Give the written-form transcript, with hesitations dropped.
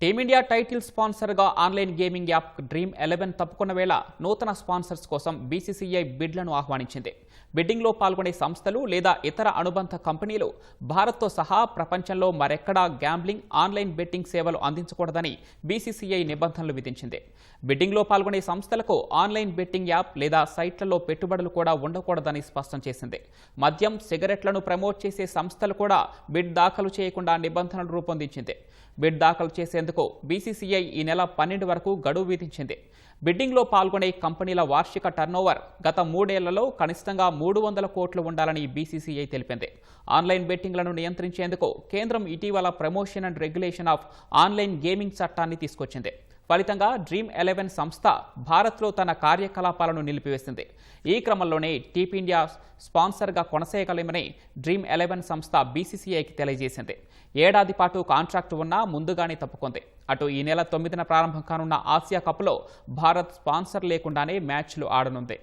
Team India title స్పాన్సర్గా online gaming app Dream 11 తప్పుకున్న వేళ నూతన స్పాన్సర్స్ కోసం బీసీసీఐ బిడ్లను ఆహ్వానించింది. బిడ్డింగ్లో పాల్గొనే సంస్థలు లేదా ఇతర అనుబంధ కంపెనీలు భారత్తో సహా ప్రపంచంలో మరెక్కడా గ్యాంబ్లింగ్, ఆన్లైన్ బెట్టింగ్ సేవలు అందించకూడదని బీసీసీఐ నిబంధనలు విధించింది. బిడ్డింగ్లో పాల్గొనే సంస్థలకు ఆన్లైన్ బెట్టింగ్ యాప్ లేదా సైట్లలో పెట్టుబడులు కూడా ఉండకూడదని స్పష్టం చేసింది. మద్యం, సిగరెట్లను ప్రమోట్ చేసే సంస్థలు కూడా బిడ్ దాఖలు చేయకుండా నిబంధనలు రూపొందించింది. బిడ్ దాఖలు చేసేందుకు బీసీసీఐ ఈ నెల 12 వరకు గడువు విధించింది. బిడ్డింగ్లో పాల్గొనే కంపెనీల వార్షిక టర్నోవర్ గత 3 ఏళ్లలో కనిష్టంగా 300 కోట్లు ఉండాలని బీసీసీఐ తెలిపింది. ఆన్లైన్ బెట్టింగ్లను నియంత్రించేందుకు కేంద్రం ఇటీవల promotion and regulation of online gaming చట్టాన్ని తీసుకొచ్చింది. ఫలితంగా డ్రీమ్ 11 సంస్థ భారత్లో తన కార్యకలాపాలను నిలిపివేసింది. ఈ క్రమంలోనే టీమిండియా స్పాన్సర్గా కొనసాగలేమని డ్రీమ్ 11 సంస్థ బీసీసీఐకి తెలియజేసింది. ఏడాది పాటు కాంట్రాక్టు ఉన్నా ముందుగానే తప్పుకుంది. అటు ఈ నెల 9న ప్రారంభం కానున్న ఆసియా కప్లో భారత్ స్పాన్సర్ లేకుండానే మ్యాచ్లు ఆడనుంది.